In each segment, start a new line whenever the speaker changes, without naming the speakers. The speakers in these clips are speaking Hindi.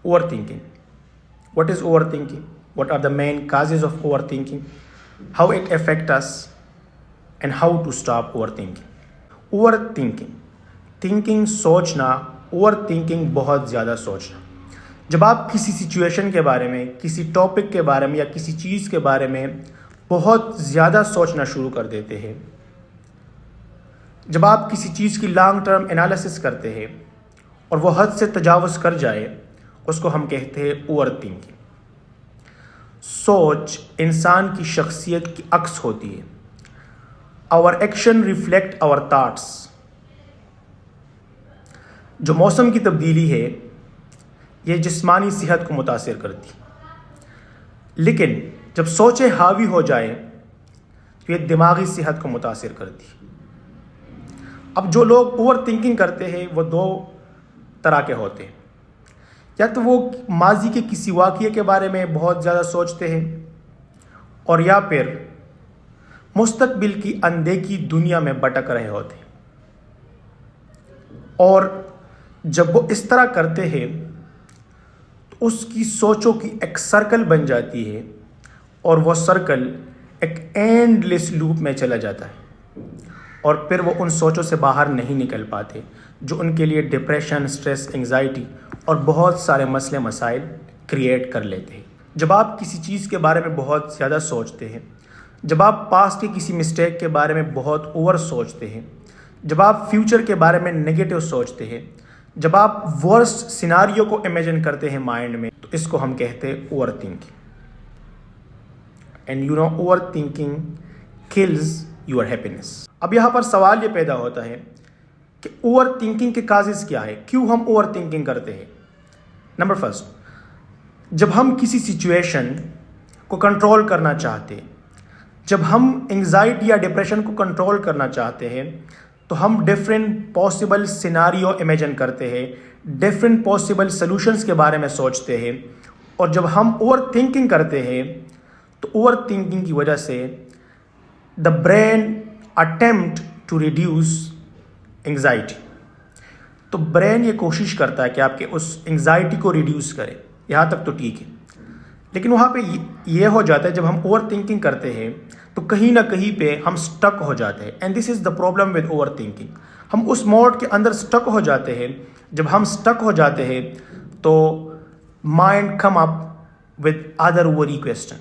Overthinking. What is overthinking? What are the main causes of overthinking? How it affects us and how to stop overthinking. Overthinking. Thinking सोचना, ओवर थिंकिंग बहुत ज़्यादा सोचना। जब आप किसी सिचुएशन के बारे में, किसी टॉपिक के बारे में या किसी चीज़ के बारे में बहुत ज़्यादा सोचना शुरू कर देते हैं, जब आप किसी चीज़ की लॉन्ग टर्म एनालिसिस करते हैं और वो हद से तजावज़ कर जाए, उसको हम कहते हैं ओवर थिंकिंग। सोच इंसान की शख्सियत की अक्स होती है। Our action reflect our thoughts. जो मौसम की तब्दीली है, ये जिस्मानी सेहत को मुतासिर करती, लेकिन जब सोचें हावी हो जाए तो ये दिमागी सेहत को मुतासिर करती। अब जो लोग ओवर थिंकिंग करते हैं वो दो तरह के होते हैं। या तो वो माजी के किसी वाक़ये के बारे में बहुत ज़्यादा सोचते हैं, और या फिर मुस्तकबिल की अनदेखी दुनिया में भटक रहे होते हैं। और जब वो इस तरह करते हैं तो उसकी सोचों की एक सर्कल बन जाती है, और वो सर्कल एक एंडलेस लूप में चला जाता है, और फिर वो उन सोचों से बाहर नहीं निकल पाते, जो उनके लिए डिप्रेशन, स्ट्रेस, एंग्जाइटी और बहुत सारे मसले मसाइल क्रिएट कर लेते हैं। जब आप किसी चीज़ के बारे में बहुत ज़्यादा सोचते हैं, जब आप पास्ट के किसी मिस्टेक के बारे में बहुत ओवर सोचते हैं, जब आप फ्यूचर के बारे में नेगेटिव सोचते हैं, जब आप वर्स्ट सिनारियो को इमेजिन करते हैं माइंड में, तो इसको हम कहते हैं over thinking. And over thinking kills your happiness. अब यहाँ पर सवाल ये पैदा होता है कि ओवर थिंकिंग के काजेस क्या है, क्यों हम ओवर थिंकिंग करते हैं। नंबर फर्स्ट, जब हम किसी सिचुएशन को कंट्रोल करना चाहते हैं, जब हम एंग्जाइटी या डिप्रेशन को कंट्रोल करना चाहते हैं, तो हम डिफरेंट पॉसिबल सिनारियो इमेजिन करते हैं, डिफरेंट पॉसिबल सॉल्यूशंस के बारे में सोचते हैं। और जब हम ओवर थिंकिंग करते हैं, तो ओवर थिंकिंग की वजह से the brain attempt to reduce anxiety. तो ब्रेन ये कोशिश करता है कि आपके उस एंग्जाइटी को रिड्यूस करे। यहाँ तक तो ठीक है, लेकिन वहाँ पे ये हो जाता है, जब हम ओवर थिंकिंग करते हैं तो कहीं ना कहीं पे हम स्टक हो जाते हैं। And this is the problem with over thinking. हम उस मोड के अंदर स्टक हो जाते हैं। जब हम स्टक हो जाते हैं तो mind come up with other worry question.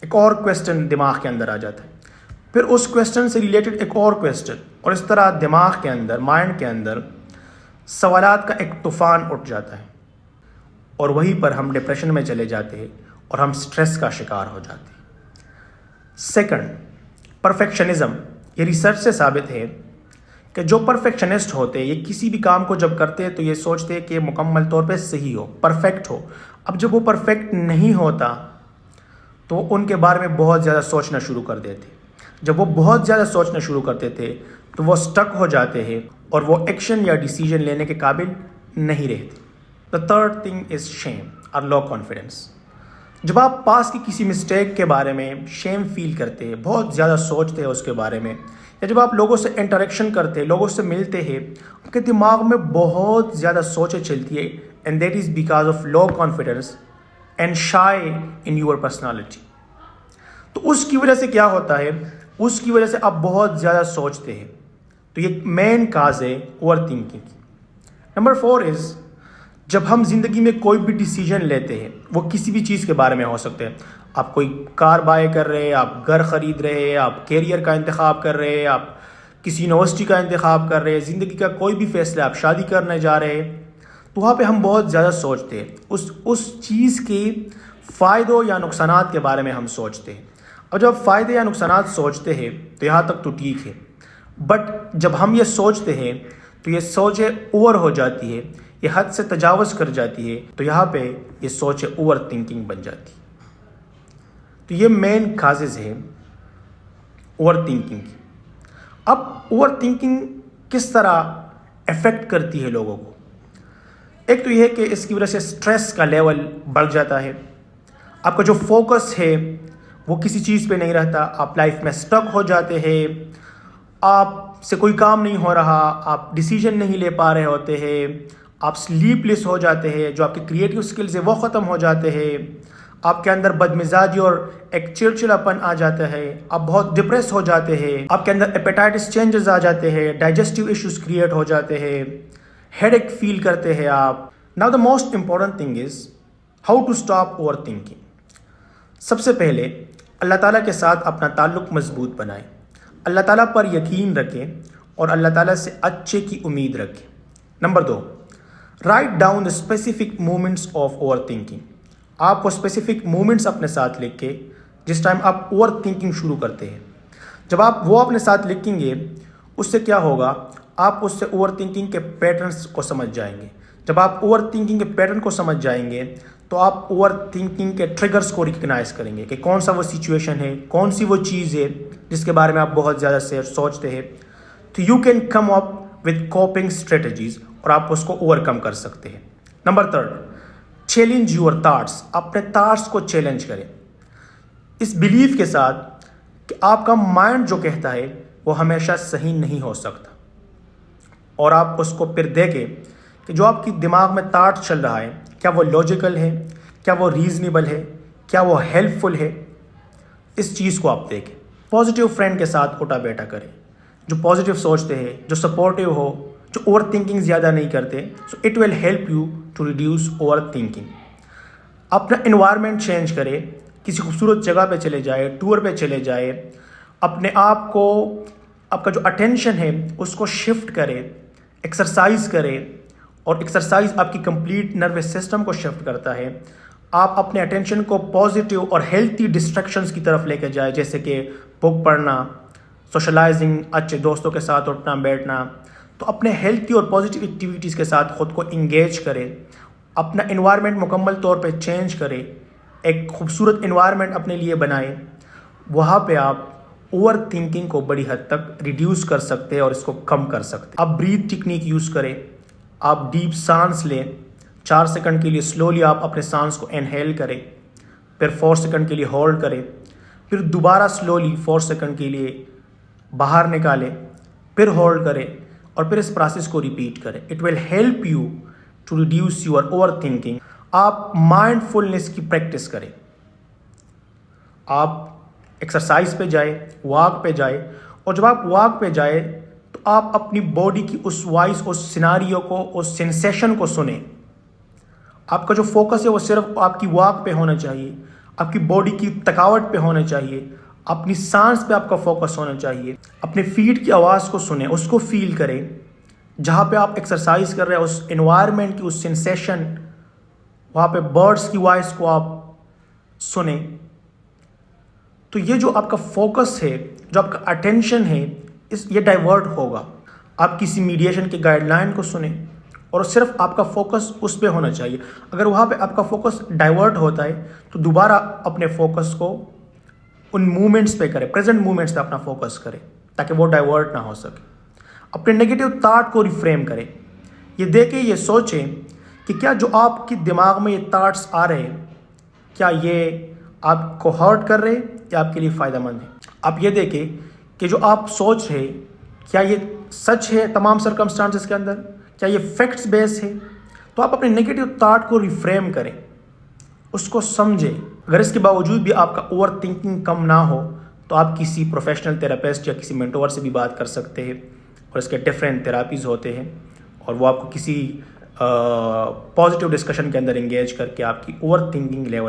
एक और क्वेश्चन दिमाग के अंदर आ जाता है, फिर उस क्वेश्चन से रिलेटेड एक और क्वेश्चन, और इस तरह दिमाग के अंदर, माइंड के अंदर सवालात का एक तूफान उठ जाता है, और वहीं पर हम डिप्रेशन में चले जाते हैं और हम स्ट्रेस का शिकार हो जाते हैं। Second, perfectionism. ये रिसर्च से साबित है कि जो परफेक्शनिस्ट होते हैं, ये किसी भी काम को जब करते हैं तो ये सोचते हैं कि ये मुकम्मल तौर पे सही हो, परफेक्ट हो। अब जब वो परफेक्ट नहीं होता तो उनके बारे में बहुत ज़्यादा सोचना शुरू कर देते। जब वो बहुत ज़्यादा सोचना शुरू करते थे तो वो स्टक हो जाते हैं और वो एक्शन या डिसीजन लेने के काबिल नहीं रहते। The third thing is shame और लो कॉन्फिडेंस। जब आप पास की किसी मिस्टेक के बारे में शेम फील करते हैं, बहुत ज़्यादा सोचते हैं उसके बारे में, या जब आप लोगों से इंटरेक्शन करते हैं, लोगों से मिलते हैं, आपके दिमाग में बहुत ज़्यादा सोचें चलती है, and that is because of low confidence and shy in your personality. तो उसकी वजह से क्या होता है, उसकी वजह से आप बहुत ज़्यादा सोचते हैं। तो ये मेन काज है ओवर थिंकिंग की। नंबर 4 इज़, जब हम ज़िंदगी में कोई भी डिसीजन लेते हैं, वो किसी भी चीज़ के बारे में हो सकते हैं। आप कोई कार बाय कर रहे हैं, आप घर ख़रीद रहे हैं, आप कैरियर का इंतखाब कर रहे हैं, आप किसी यूनिवर्सिटी का इंतखाब कर रहे हैं, ज़िंदगी का कोई भी फैसला, आप शादी करने जा रहे हैं, तो वहाँ पे हम बहुत ज़्यादा सोचते हैं। उस चीज़ के फ़ायदों या नुकसानात के बारे में हम सोचते हैं। और जब फ़ायदे या नुकसानात सोचते हैं तो यहाँ तक तो ठीक है, बट जब हम ये सोचते हैं तो ये सोचें ओवर हो जाती है, ये हद से तजावज़ कर जाती है, तो यहाँ पे ये सोचें ओवर थिंकिंग बन जाती है। तो ये मेन काजेज़ है ओवर थिंकिंग की। अब ओवर थिंकिंग किस तरह अफेक्ट करती है लोगों को? एक तो ये है कि इसकी वजह से स्ट्रेस का लेवल बढ़ जाता है। आपका जो फोकस है वो किसी चीज़ पे नहीं रहता, आप लाइफ में स्टक हो जाते हैं, आपसे कोई काम नहीं हो रहा, आप डिसीजन नहीं ले पा रहे होते हैं, आप स्लीपलेस हो जाते हैं, जो आपके क्रिएटिव स्किल्स है वो ख़त्म हो जाते हैं, आपके अंदर बदमिजाजी और एक चिड़चिड़ापन आ जाता है, आप बहुत डिप्रेस हो जाते हैं, आपके अंदर एपेटाइटिस चेंजेस आ जाते हैं, डाइजेस्टिव इश्यूज क्रिएट हो जाते हैं, हेडेक फील करते हैं आप। Now the most important thing is how to stop over thinking. सबसे पहले अल्लाह ताला के साथ अपना ताल्लुक़ मजबूत बनाएं, अल्लाह ताला पर यकीन रखें और अल्लाह ताला से अच्छे की उम्मीद रखें। Number 2, write down the specific moments of over thinking. आप वो स्पेसिफिक मोमेंट्स अपने साथ लिख के, जिस टाइम आप ओवर थिंकिंग शुरू करते हैं, जब आप वो अपने साथ लिखेंगे उससे क्या होगा, आप उससे ओवर थिंकिंग के पैटर्न्स को समझ जाएंगे। जब आप ओवर थिंकिंग के पैटर्न को समझ जाएंगे तो आप ओवर थिंकिंग के ट्रिगर्स को रिकग्नाइज करेंगे कि कौन सा वो सिचुएशन है, कौन सी वो चीज़ है जिसके बारे में आप बहुत ज़्यादा से सोचते हैं। तो you can come up with coping strategies और आप उसको ओवरकम कर सकते हैं। Number 3, challenge your thoughts. अपने थॉट्स को चैलेंज करें इस बिलीफ के साथ कि आपका माइंड जो कहता है वो हमेशा सही नहीं हो सकता, और आप उसको फिर देखें कि जो आपकी दिमाग में थॉट चल रहा है क्या वो लॉजिकल है, क्या वो रीजनेबल है, क्या वो हेल्पफुल है। इस चीज़ को आप देखें। पॉजिटिव फ्रेंड के साथ उठा बैठा करें, जो पॉजिटिव सोचते हैं, जो सपोर्टिव हो, जो ओवर थिंकिंग ज़्यादा नहीं करते। So it will help you to reduce over thinking. अपना इन्वायरमेंट चेंज करें, किसी खूबसूरत जगह पे चले जाए, टूर पे चले जाए, अपने आप को, आपका जो अटेंशन है उसको शिफ्ट करें, एक्सरसाइज करें। और एक्सरसाइज आपकी कंप्लीट नर्वस सिस्टम को शिफ्ट करता है। आप अपने अटेंशन को पॉजिटिव और हेल्थी डिस्ट्रैक्शंस की तरफ लेके जाए, जैसे कि बुक पढ़ना, सोशलाइजिंग, अच्छे दोस्तों के साथ उठना बैठना। तो अपने हेल्थी और पॉजिटिव एक्टिविटीज़ के साथ ख़ुद को इंगेज करें, अपना इन्वायरमेंट मुकम्मल तौर पे चेंज करें, एक खूबसूरत इन्वायरमेंट अपने लिए बनाएं। वहाँ पे आप ओवर थिंकिंग को बड़ी हद तक रिड्यूस कर सकते हैं और इसको कम कर सकते हैं। आप ब्रीथ टेक्निक यूज़ करें, आप डीप सांस लें 4 सेकंड के लिए, स्लोली आप अपने सांस को इनहेल करें, फिर 4 सेकंड के लिए होल्ड करें, फिर दोबारा स्लोली 4 सेकंड के लिए बाहर निकालें, फिर होल्ड करें और फिर इस प्रोसेस को रिपीट करें। It will help you to reduce your over thinking. आप माइंडफुलनेस की प्रैक्टिस करें, आप एक्सरसाइज पे जाए, वॉक पे जाए, और जब आप वॉक पे जाए तो आप अपनी बॉडी की उस वॉइस, उस सिनारियो को, उस सेंसेशन को सुने। आपका जो फोकस है वो सिर्फ आपकी वॉक पे होना चाहिए, आपकी बॉडी की थकावट पे होना चाहिए, अपनी सांस पे आपका फोकस होना चाहिए। अपने फीट की आवाज़ को सुने, उसको फील करें। जहाँ पे आप एक्सरसाइज कर रहे हैं उस एनवायरनमेंट की, उस सेंसेशन, वहाँ पे बर्ड्स की वॉइस को आप सुने। तो ये जो आपका फोकस है, जो आपका अटेंशन है, ये डाइवर्ट होगा। आप किसी मीडिएशन के गाइडलाइन को सुने और सिर्फ आपका फोकस उस पर होना चाहिए। अगर वहाँ पे आपका फोकस डाइवर्ट होता है तो दोबारा अपने फोकस को उन मूवमेंट्स पे करें, प्रेजेंट मूवमेंट्स पे अपना फोकस करें, ताकि वो डाइवर्ट ना हो सके। अपने नेगेटिव थॉट को रिफ्रेम करें, ये देखें, ये सोचें कि क्या जो आपके दिमाग में ये थॉट्स आ रहे हैं, क्या ये आपको हर्ट कर रहे हैं या आपके लिए फ़ायदेमंद है। आप ये देखें कि जो आप सोच रहे क्या ये सच है तमाम सर्कमस्टांसेस के अंदर, क्या ये फैक्ट्स बेस है। तो आप अपने नेगेटिव थॉट को रिफ्रेम करें, उसको समझें। अगर इसके बावजूद भी आपका ओवर थिंकिंग कम ना हो तो आप किसी प्रोफेशनल थेरेपिस्ट या किसी मेंटोर से भी बात कर सकते हैं, और इसके डिफरेंट थेरापीज़ होते हैं, और वो आपको किसी पॉजिटिव डिस्कशन के अंदर एंगेज करके आपकी ओवर थिंकिंग लेवल